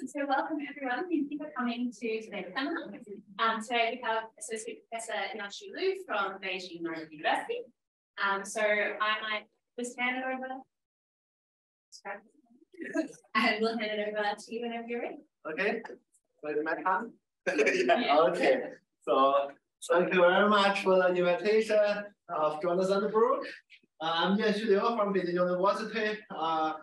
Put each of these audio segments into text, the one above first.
So welcome everyone. Thank you for coming to today's seminar. Today we have Associate Professor Yanxu Liu from Beijing University. So I might just hand it over. And we'll hand it over to you whenever you're ready. Okay. Wait my time. Yeah. Okay. So thank you very much for the invitation of Jonathan Brooke. I'm Yanxu Liu from Beijing University. My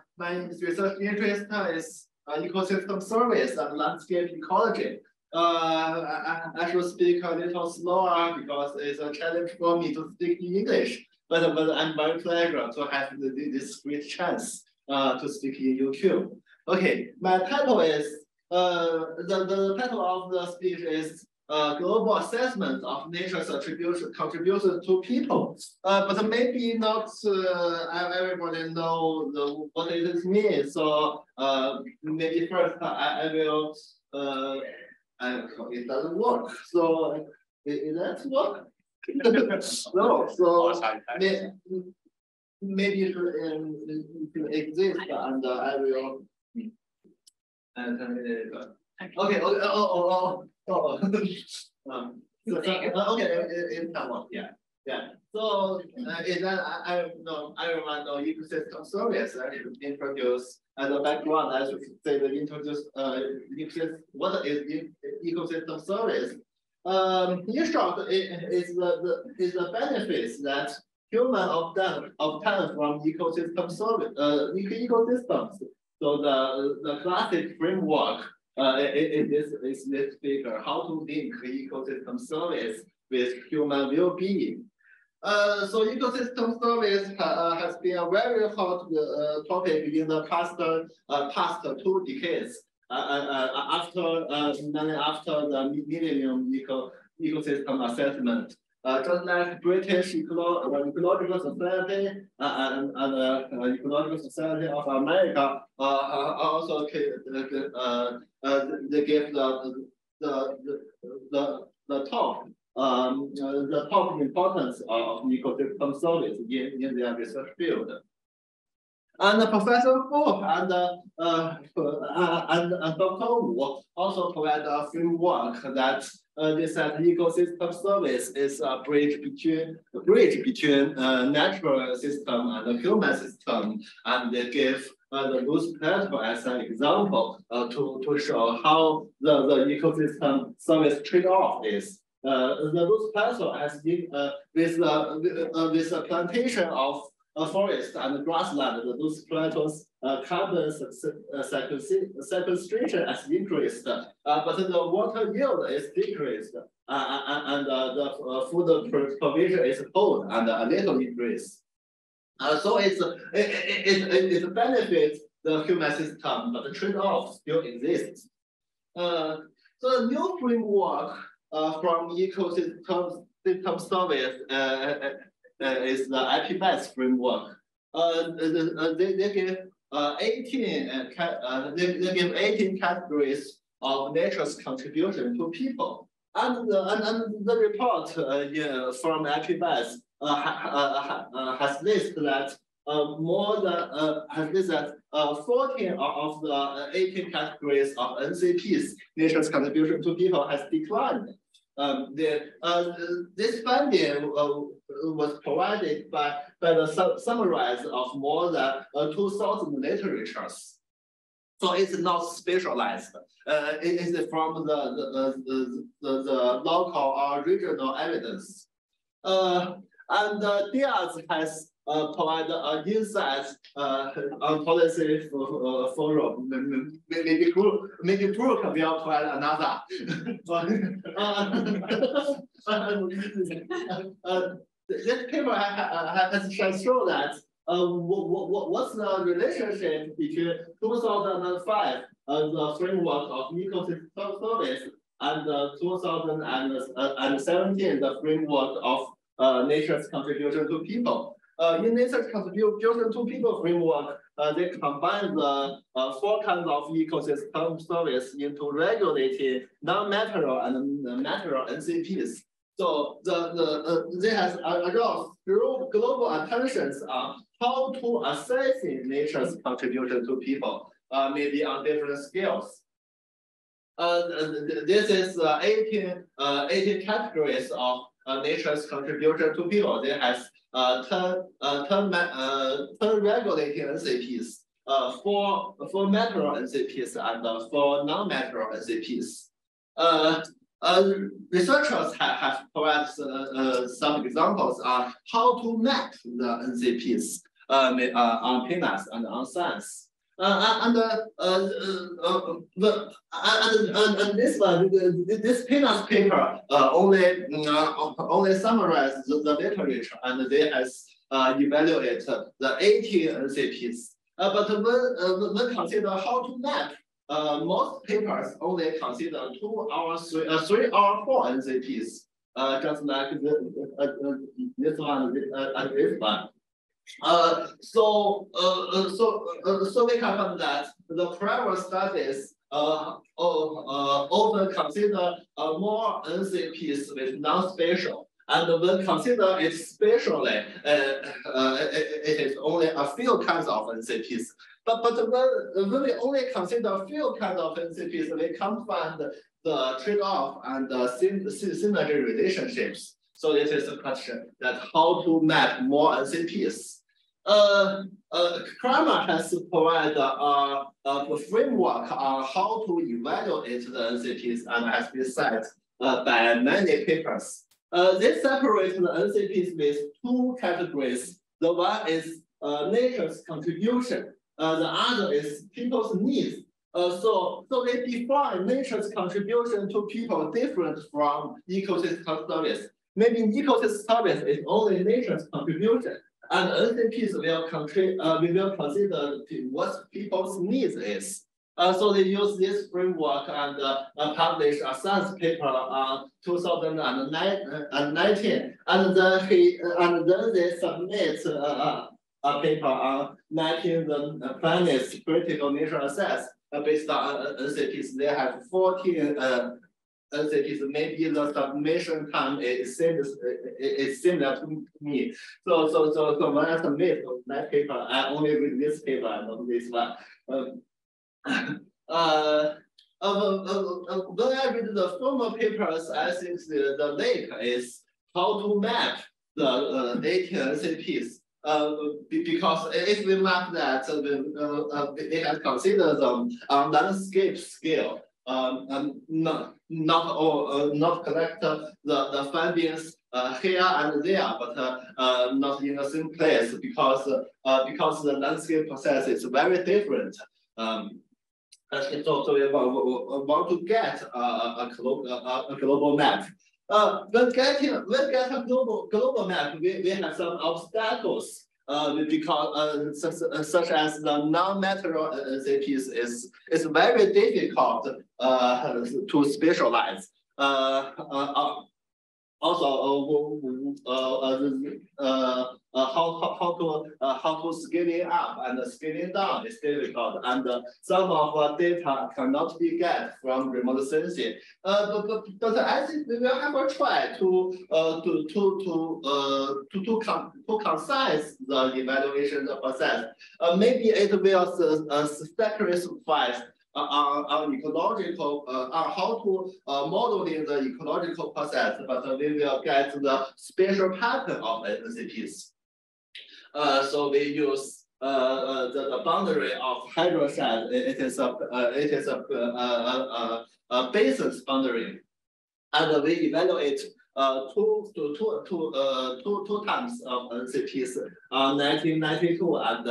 research interest is ecosystem service and landscape ecology. I should speak a little slower because it's a challenge for me to speak in English. But I'm very pleased to have this great chance to speak in YouTube. Okay, my title is the title of the speech is global assessment of nature's contribution to people. But maybe not everybody know what it means. So maybe first I will it doesn't work. So it does work. No, so maybe it exists, and I will. Okay. Okay, in Taiwan, yeah. So everyone know ecosystem service. I should introduce as a background. I should say what is ecosystem service. In short, is the benefits that human obtain from ecosystem service, ecosystems. So the classic framework is this figure, how to link ecosystem service with human well-being. So ecosystem service has been a very hot topic in the past 2 decades. After the Millennium Ecosystem Assessment. Just like British Ecological Society and Ecological Society of America also they give the top importance of ecosystem service in their research field. And Professor Fu and Dr. Wu also provide a framework that they said ecosystem service is a bridge between natural system and the human system, and they give the loose plateau as an example to show how the ecosystem service trade-off is. The loose plateau has been with a plantation of forest and grassland, those plateaus carbon sequestration has increased, but the water yield is decreased, and the food provision is hold and a little increase. So it benefits the human system, but the trade-off still exists. So the new framework from ecosystem service is the IP-based framework. They give 18 categories of nature's contribution to people, and the report from IP-based has listed that 14 of the 18 categories of NCP's nature's contribution to people has declined. This finding was provided by the summarize of more than 2,000 literatures. So it's not specialized. It is from the local or regional evidence. And Diaz has provided insights on policy forum. Maybe Brooke will provide another. This paper has shown that what's the relationship between 2005, the framework of ecosystem service, and 2017, the framework of nature's contribution to people. In nature's contribution to people framework, they combine the 4 kinds of ecosystem service into regulating non-material and material NCPs. So they has aroused global attentions on how to assess nature's contribution to people, maybe on different scales. This is 18 categories of nature's contribution to people. There has 10 regulating NCPs, four material NCPs and 4 non-material NCPs. Researchers have provided some examples on how to map the NCPs on peanuts and on science. This one, this peanuts paper only summarizes the literature, and they has evaluated the 18 NCPs. But when consider how to map, most papers only consider 2 or 3 or 4 NCPs, just like this one and this one. So we can find that the prior studies often consider more NCPs with non-spatial, and when consider it spatially, it is only a few kinds of NCPs. But when we only consider a few kinds of NCPs, we can't find the trade-off and the synergy relationships. So this is a question that how to map more NCPs. Kramer has provided a framework on how to evaluate the NCPs and has been said by many papers. They separate the NCPs with 2 categories. The one is nature's contribution. The other is people's needs. So they define nature's contribution to people different from ecosystem service. Maybe ecosystem service is only nature's contribution, and NCPs will consider what people's needs is. So they use this framework and publish a science paper on 2019, and then they submit a paper on mapping the planet's critical nature assets based on NCPs. They have 14 NCPs. Maybe the submission time is similar to me. So when I submit that paper, I only read this paper and not this one. When I read the former papers, I think the link is how to map the 18 NCPs. Because if we map that, we can consider them on landscape scale, and not collect the findings here and there, but not in the same place, because the landscape process is very different. So we want to get a global map. When getting a global map, we have some obstacles because such as the non-material NCPs is very difficult to specialize. Also, how to scaling up and scaling down is difficult, and some of the data cannot be get from remote sensing. But I think we will have a try to concise the evaluation process. Maybe it will sacrifice on ecological, on how to modeling the ecological process, but we will get the spatial pattern of NCPs. So we use the boundary of hydroxide. It is a basis boundary, and we evaluate two times of NCPs, 1992 and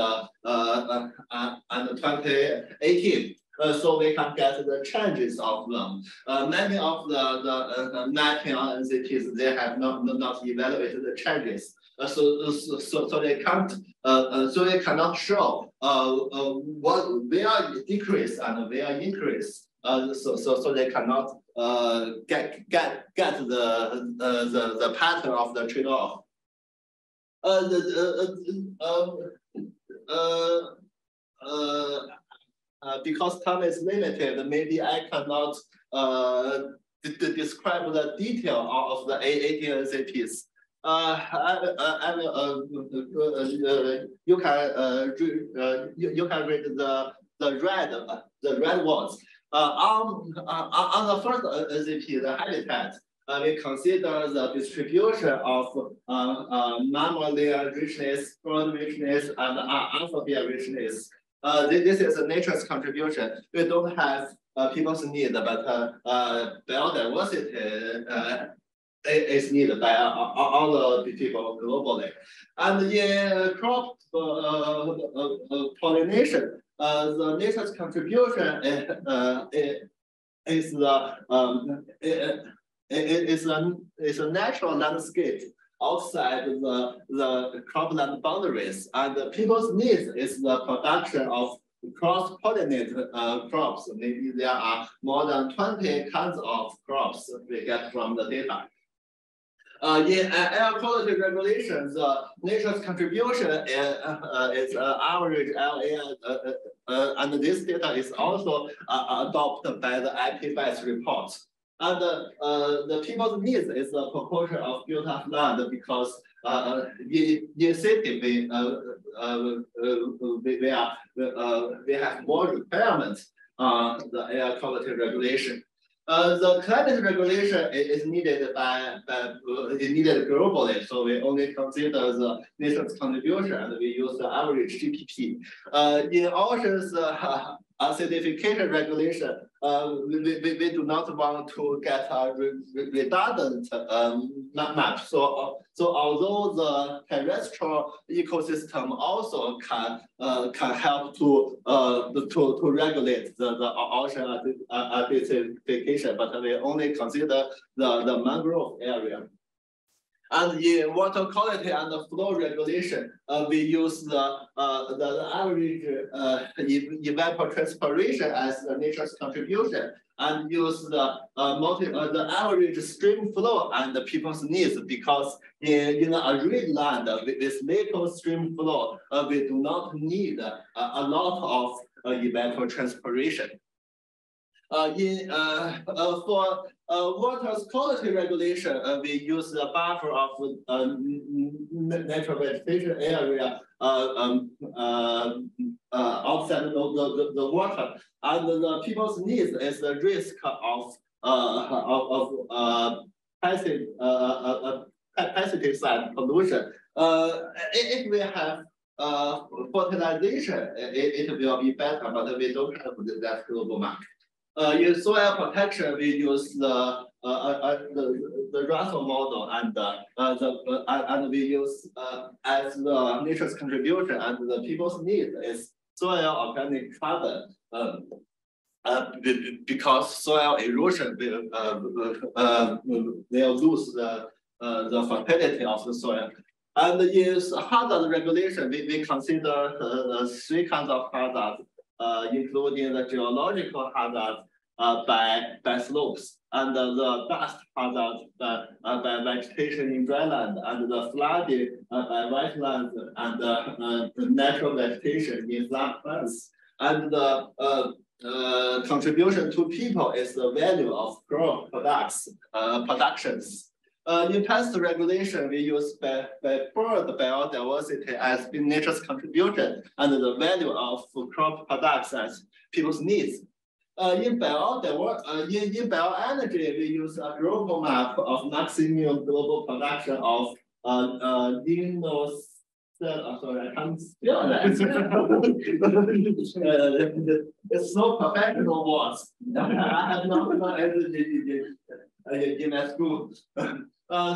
2018. So we can get the changes of them. Many of the mapping on NCPs, they have not evaluated the changes. So they can't. So they cannot show where decrease and where increase. So they cannot get the pattern of the trade-off. Because time is limited, maybe I cannot describe the detail of the 18 NCPs. You can read the red ones. On the first ZP, the habitat, we consider the distribution of mammal richness, bird richness, and amphibia richness. This is a nature's contribution. We don't have people's need, but biodiversity is needed by all the people globally. And in crop pollination, the nature's contribution is a natural landscape outside the cropland boundaries, and the people's needs is the production of cross-pollinated crops. Maybe there are more than 20 kinds of crops we get from the data. In air quality regulations, nature's contribution is average LA, and this data is also adopted by the IPBES report. And the people's needs is the proportion of built-up land, because in city we have more requirements on the air quality regulation. The climate regulation is needed globally, so we only consider the nation's contribution, and we use the average GPP. In oceans acidification regulation, we do not want to get a redundant map. So although the terrestrial ecosystem also can help to regulate the ocean acidification, but we only consider the mangrove area. And in water quality and the flow regulation, we use the average evapotranspiration as the nature's contribution, and use the average stream flow and the people's needs, because in a arid land with little stream flow, we do not need a lot of evapotranspiration. For water quality regulation, we use the buffer of natural vegetation area outside the water, and the people's needs is the risk of pesticide pollution. If we have fertilization, it will be better, but we don't have that global map. In soil protection, we use the Russell model, and we use as the nature's contribution and the people's need is soil organic carbon, because soil erosion will lose the fertility of the soil. And in hazard regulation, we consider three kinds of hazards, including the geological hazard by slopes, and the dust hazard by vegetation in dryland, and the flooding by wetlands, and the natural vegetation in floodplains. And the contribution to people is the value of crop productions. In pest regulation, we use bird biodiversity as nature's contribution, and the value of crop products as people's needs. In bioenergy, we use a global map of maximum global production of sorry, I can't spell that. It's so professional words. I have not learned in my school.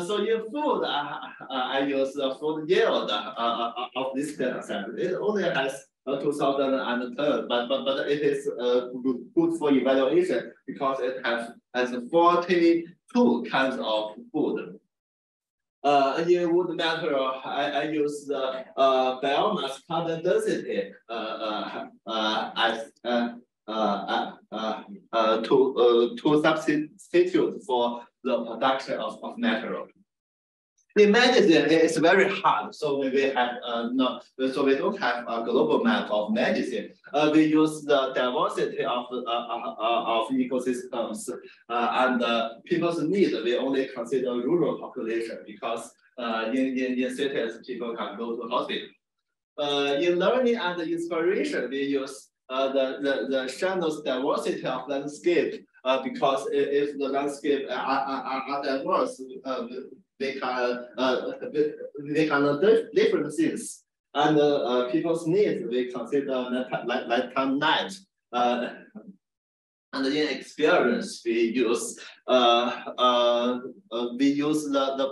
So in food, I use the food yield of this data set. It only has 2010, but it is good for evaluation because it has 42 kinds of food. In wood material, I use the biomass carbon density to substitute for the production of material. In medicine, it's very hard, so we have so we don't have a global map of medicine. We use the diversity of ecosystems and people's needs. We only consider rural population because in cities people can go to hospital. In learning and inspiration, we use the channel's diversity of landscape, because if the landscape are diverse, they can do different things, and people's needs we consider lifetime net. And in experience, we use the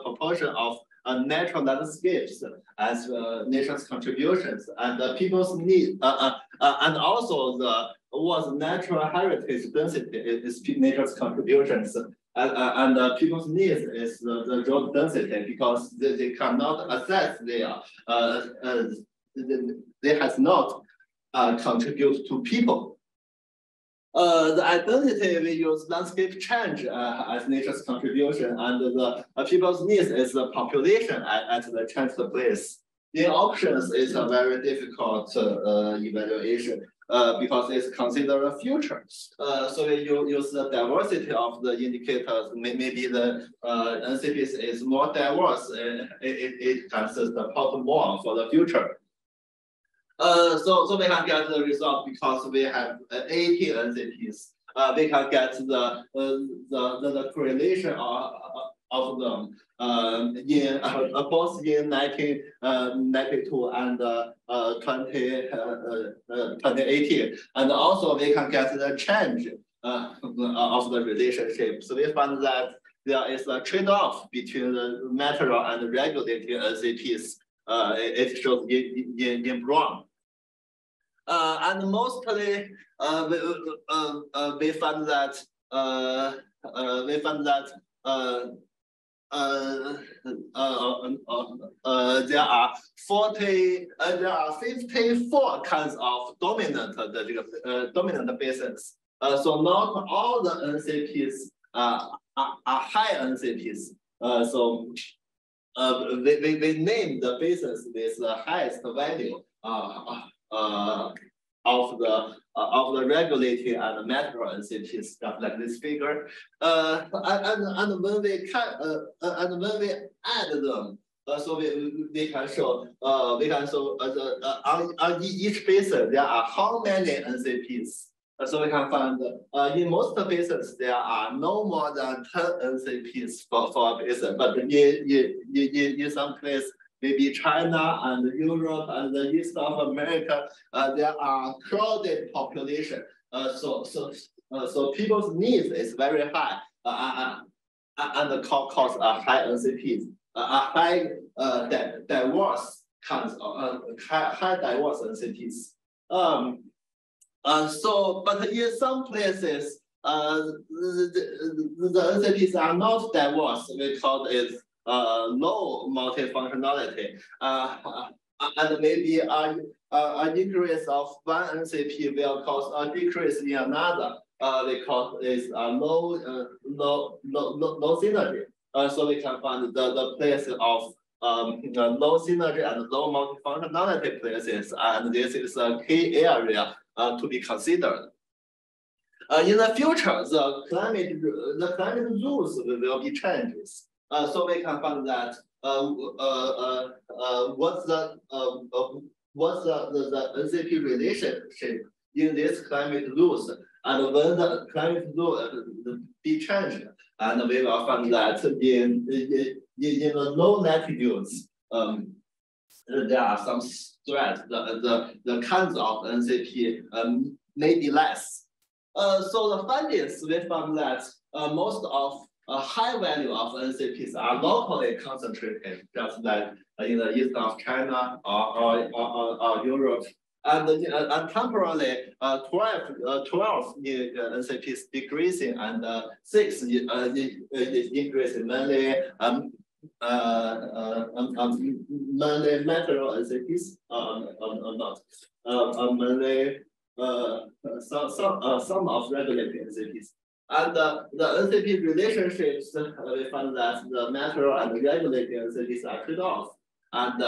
proportion of natural landscapes as nature's contributions, and people's need, and also what natural heritage density is nature's contributions, and people's needs is the road density, because they cannot access their they has not contribute to people. The identity we use landscape change as nature's contribution, and the people's needs is the population at the changed place. In options, it's a very difficult evaluation because it's considered a future. So we use the diversity of the indicators. Maybe the NCPs is more diverse. It can support more for the future. So we can get the result because we have 80 NCPs. We can get the correlation of them in both in 1992 and 2018, and also we can get the change of the relationship. So we found that there is a trade-off between the material and regulating NCPs. It shows in brown. And mostly we found that there are 54 kinds of dominant bases. So not all the NCPs are high NCPs. So we name the bases with the highest value of the regulating and material NCPs, stuff like this figure. And when we add them, so we can show on each basis there are how many NCPs. So we can find in most bases there are no more than 10 NCPs for a basin, but in some place, maybe China and Europe and the East of America, there are crowded population. So people's needs is very high, and the cost are high NCPs, high diverse kinds of high diverse NCPs. But in some places, the NCPs are not diverse. We call it low multifunctionality, and maybe an increase of one NCP will cause a decrease in another. We call this low synergy. So we can find the place of low synergy and low multifunctionality places, and this is a key area to be considered. In the future, the climate rules will be changes. So we can find that what's the NCP relationship in this climate rules, and when the climate rule be changed, and we will find that in the low latitudes, there are some threats. The kinds of NCP may be less. So the findings, we found that most of high value of NCPs are locally concentrated, just like in the east of China or Europe. And temporarily, 12 NCPs decreasing, and 6 increasing, mainly material NCPs, not mainly some of regulatory NCPs. And the NCP relationships, we found that the material and regulatory NCPs are trade-off. And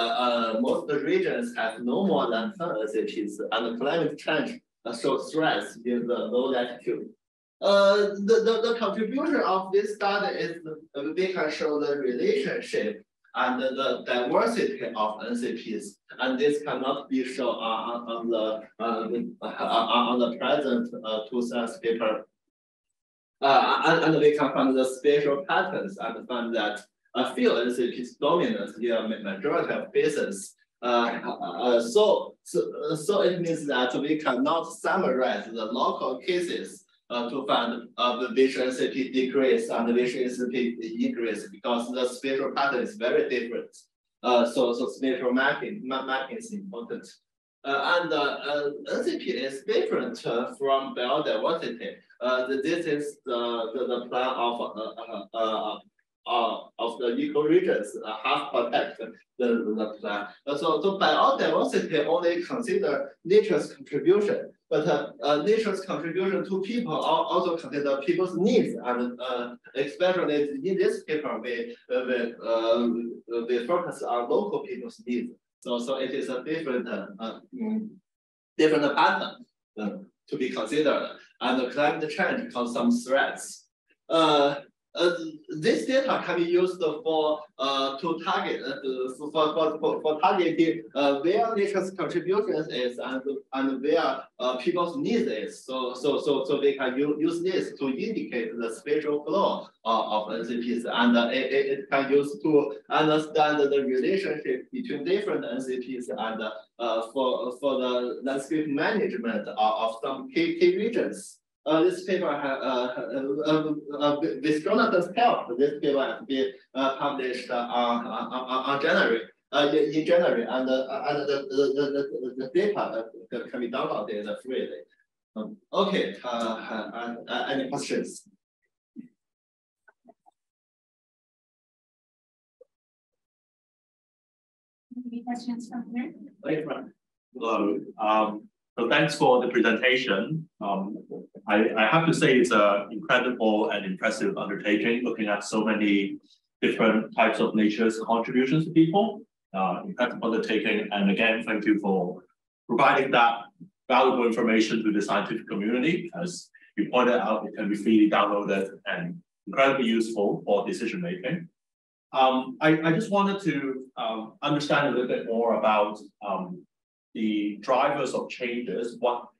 most regions have no more than 10 NCPs, and climate change shows stress in the low latitude. The contribution of this study is we can show the relationship and the diversity of NCPs, and this cannot be shown on the present two science paper. And we can find the spatial patterns and find that a few NCPs dominant in a majority of cases. So it means that we cannot summarize the local cases to find which NCP decrease and which NCP increase, because the spatial pattern is very different. So spatial mapping is important. And NCP is different from biodiversity. This is the plan of the ecoregions, half protect the plan. So biodiversity only consider nature's contribution, but nature's contribution to people also consider people's needs, and especially in this paper, we focus on local people's needs. So it is a different pattern to be considered, and climate change causes some threats. This data can be used for to target for targeting where nature's contributions is and where people's needs is. So we can use this to indicate the spatial flow of NCPs, and it can use to understand the relationship between different NCPs and for the landscape management of some key regions. This paper with Jonathan's help, this paper has been published on January, in January, and the data can be downloaded freely. Okay, any questions? Any questions from here? Hello. So thanks for the presentation. I have to say it's an incredible and impressive undertaking, looking at so many different types of nature's contributions to people. Impressive undertaking, and again, thank you for providing that valuable information to the scientific community. As you pointed out, it can be freely downloaded and incredibly useful for decision making. I just wanted to understand a little bit more about the drivers of changes, what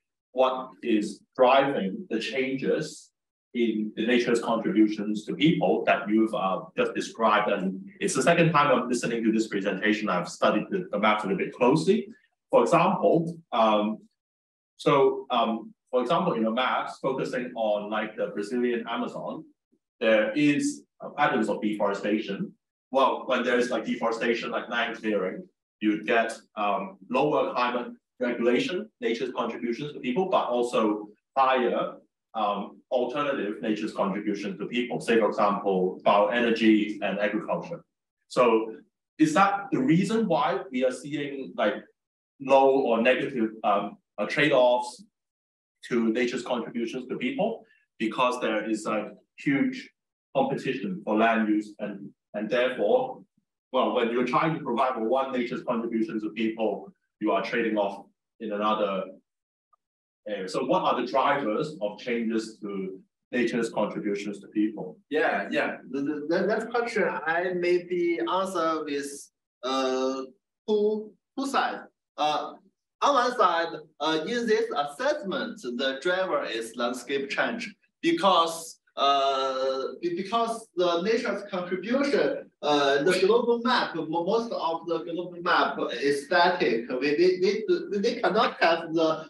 is driving the changes in the nature's contributions to people that you've just described. And it's the second time I'm listening to this presentation. I've studied the maps a little bit closely. For example, for example, in the maps, focusing on like the Brazilian Amazon, there is patterns of deforestation. Well, when there's like deforestation, like land clearing, you get lower climate regulation, nature's contributions to people, but also higher alternative nature's contribution to people, say, for example, bioenergy and agriculture. So is that the reason why we are seeing like low or negative trade-offs to nature's contributions to people? Because there is a huge competition for land use, and therefore, well, when you're trying to provide for one nature's contribution to people, you are trading off in another area. So what are the drivers of changes to nature's contributions to people? Yeah. That question I maybe answer with two sides. On one side, in this assessment, the driver is landscape change, because the nature's contribution, the global map, most of the global map is static. We cannot have the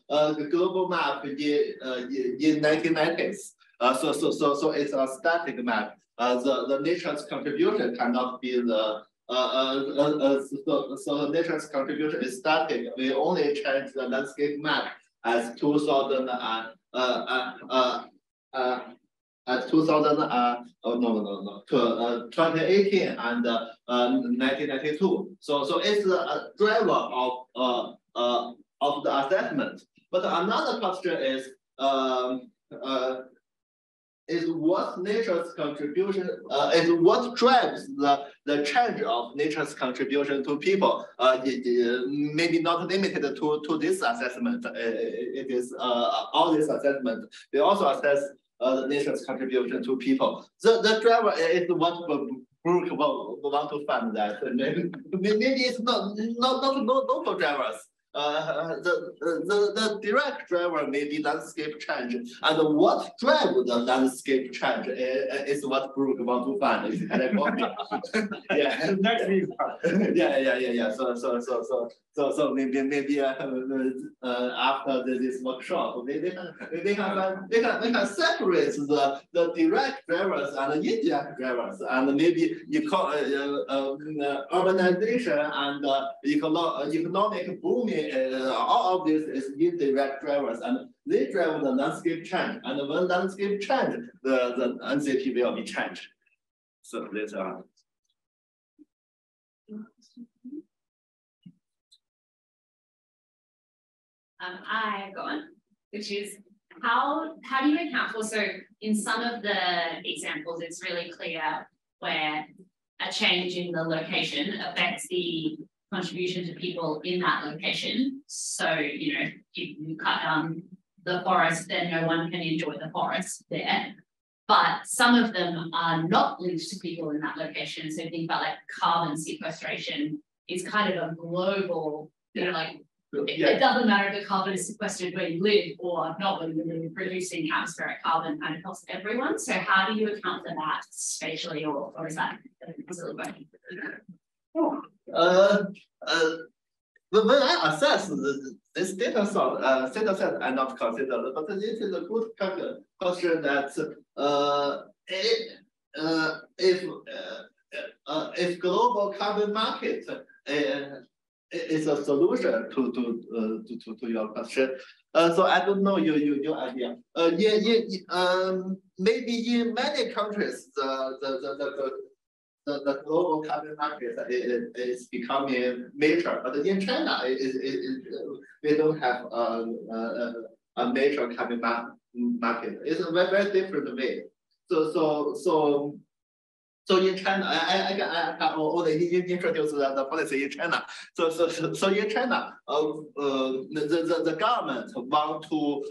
global map in 1990s. So it's a static map. The nature's contribution cannot be the so nature's contribution is static. We only change the landscape map as 2000 to 2018 and 1992. So it's a driver of the assessment. But another question is what nature's contribution is what drives the change of nature's contribution to people. Maybe not limited to this assessment. It is all this assessment. We also assess the nation's contribution to people. The driver is what Brooke want to find that. Maybe it's not local drivers. The direct driver may be landscape change, and what drive the landscape change is what Brooke want to find. Yeah. Yeah. So maybe after this workshop, we can separate the direct drivers and the indirect drivers, and maybe urbanization and economic booming. All of this is indirect drivers, and they drive the landscape change. And when landscape change, the NCP will be changed. So later on. I got one, which is how do you account for, so in some of the examples, it's really clear where a change in the location affects the contribution to people in that location. So, you know, if you cut down the forest, then no one can enjoy the forest there. But some of them are not linked to people in that location. So think about like carbon sequestration is kind of a global, you know, like it doesn't matter if the carbon is sequestered where you live or not where you live, producing atmospheric carbon kind of helps everyone. So how do you account for that spatially, or is that a silly question? When I assess this data set, I not consider, but it is a good question that if global carbon market is a solution to your question. So I don't know your idea. Maybe in many countries the global carbon market is becoming major, but in China, we don't have a major carbon market. It's a very different way. So in China, I can only introduce the policy in China. So in China, the government want to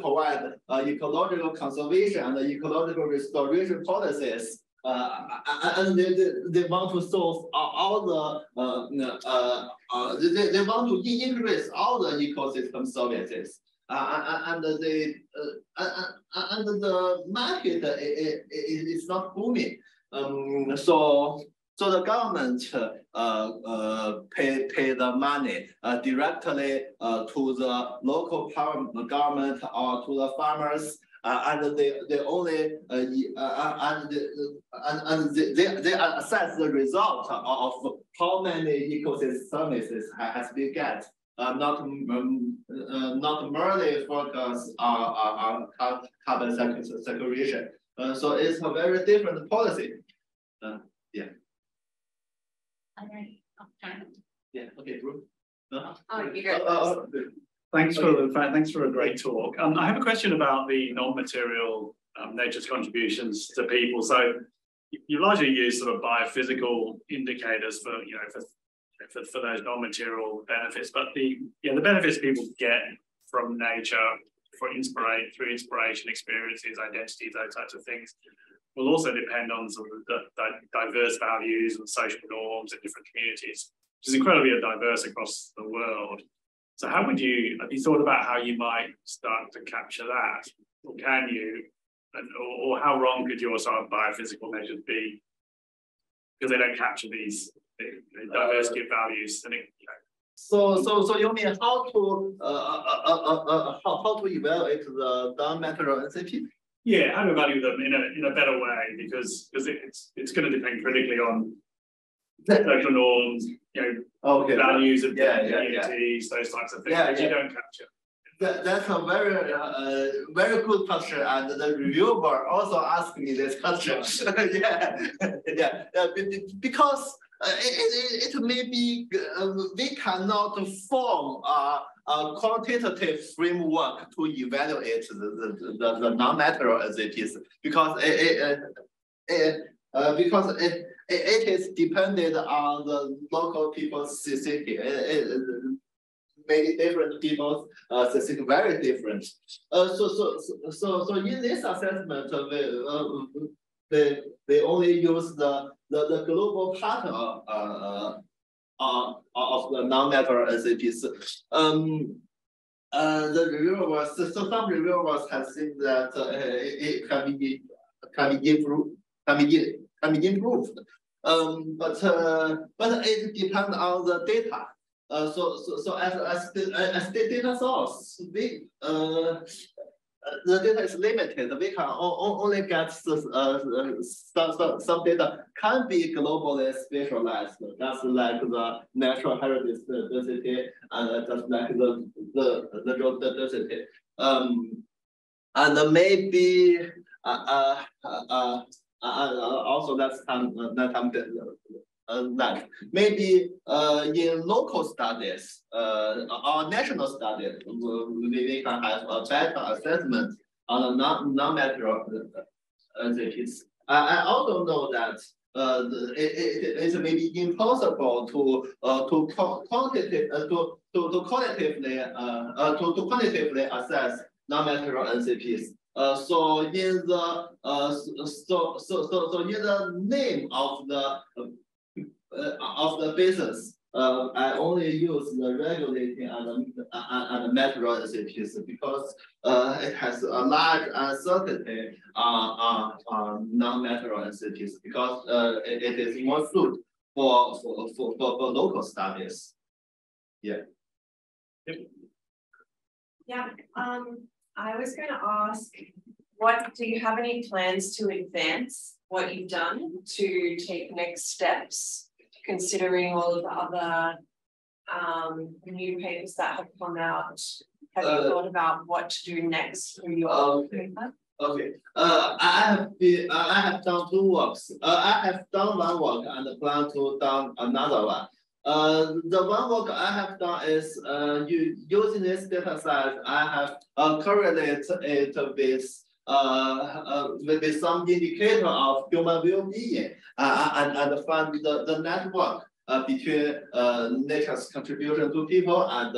provide ecological conservation and ecological restoration policies, and they want to solve all they want to increase all the ecosystem services. And the market is not booming. So the government pay the money directly to the local government or to the farmers, and they only they assess the result of how many ecosystem services has been get. Not merely focus on carbon sequestration. So it's a very different policy. Yeah. Yeah. Okay, Drew. Thanks for a great talk. I have a question about the non-material nature's contributions to people. So you largely use sort of biophysical indicators for for those non-material benefits, but the benefits people get from nature through inspiration, experiences, identities, those types of things, will also depend on sort of the diverse values and social norms in different communities, which is incredibly diverse across the world. So how would you, have you thought about how you might start to capture that? Or can you, or how wrong could your sort of biophysical measures be? Because they don't capture these diversity of values. And So you mean how to evaluate the non-material NCP? Yeah, how to evaluate them in a better way, because it's going to depend critically on social norms, values of communities, those types of things that you don't capture. That's a very good question, and the reviewer also asked me this question. Because it may be we cannot form a quantitative framework to evaluate the non-material NCPs, because it is dependent on the local people's psyche. many different people think very different. So in this assessment, they only use the global pattern of the non-natural NCPs. The reviewers, so some reviewers have seen that it can be improved. But it depends on the data. So as the data source, the data is limited. We can only get some data can be globally spatialized. That's like the natural heritage density and just like the road density. And maybe also that's that maybe in local studies or national studies, we can have a better assessment on the non-natural entities. I also know that it may be impossible to quantitatively assess non-natural NCPs. So in the in the name of the business, I only use the regulating and the natural NCPs because it has a large uncertainty on non-natural NCPs because it is more suited for local studies. Yeah. Yeah. I was going to ask, do you have any plans to advance what you've done to take next steps, considering all of the other new papers that have come out? Have you thought about what to do next for your paper? Okay. I have done two works. I have done one work and plan to done another one. The one work I have done is using this data set. I have correlated it with some indicator of human well-being and find the network between nature's contribution to people and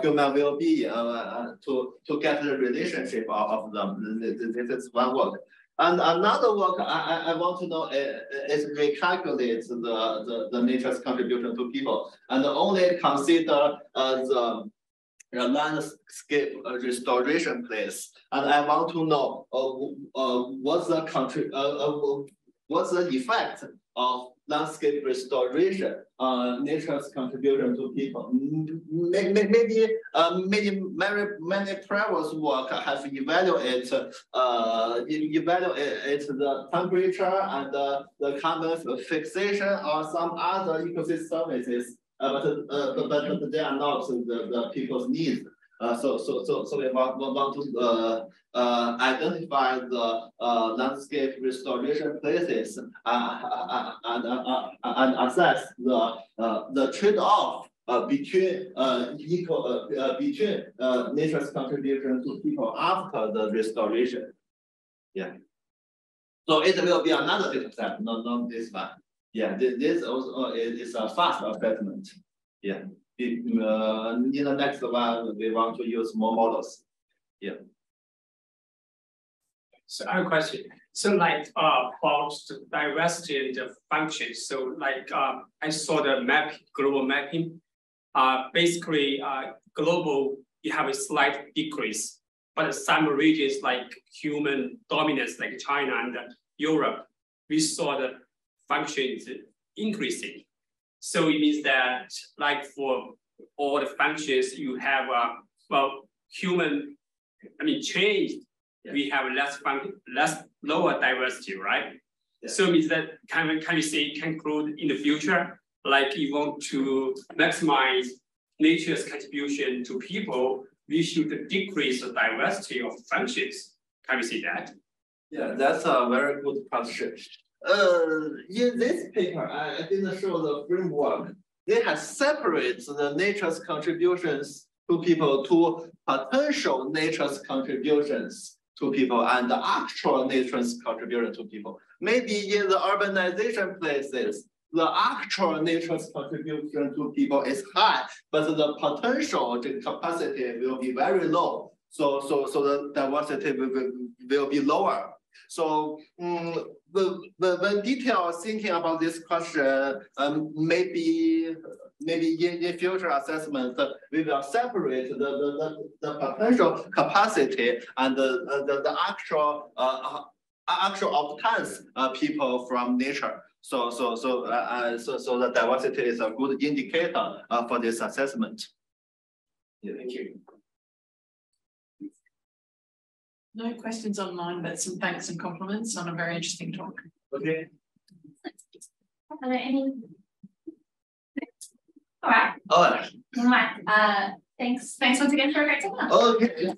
human well-being to get the relationship of them. This is one work. And another work I want to know is recalculate the nature's contribution to people and only consider the landscape restoration place. And I want to know what's the effect of landscape restoration on nature's contribution to people. Maybe many previous work have evaluated the temperature and the carbon fixation or some other ecosystem services, but they are not the people's needs. So we want to identify the landscape restoration places and assess the trade-off between nature's contribution to people after the restoration. Yeah. So it will be another data set, not this one. Yeah, this also is a fast assessment. Yeah. In the next one, we want to use more models. Yeah. So I have a question. So like about the diversity and the functions. So like I saw the map, global mapping. Basically, global, you have a slight decrease, but some regions like human dominance, like China and Europe, we saw the functions increasing. So it means that, like for all the functions, you have human, changed. Yeah. We have less lower diversity, right? Yeah. So it means that can we say conclude in the future, like you want to maximize nature's contribution to people, we should decrease the diversity of functions. Can we say that? Yeah, that's a very good question. In this paper, I didn't show the framework. They have separated the nature's contributions to people to potential nature's contributions to people and the actual nature's contribution to people. Maybe in the urbanization places, the actual nature's contribution to people is high, but the potential, the capacity will be very low. So the diversity will be lower. So the detailed thinking about this question, maybe in future assessment, we will separate the potential capacity and the actual outcomes people from nature. So the diversity is a good indicator for this assessment. Yeah, thank you. No questions online, but some thanks and compliments on a very interesting talk. Okay. Are there any? All right. All right. All right. Thanks once again for a great talk. Okay.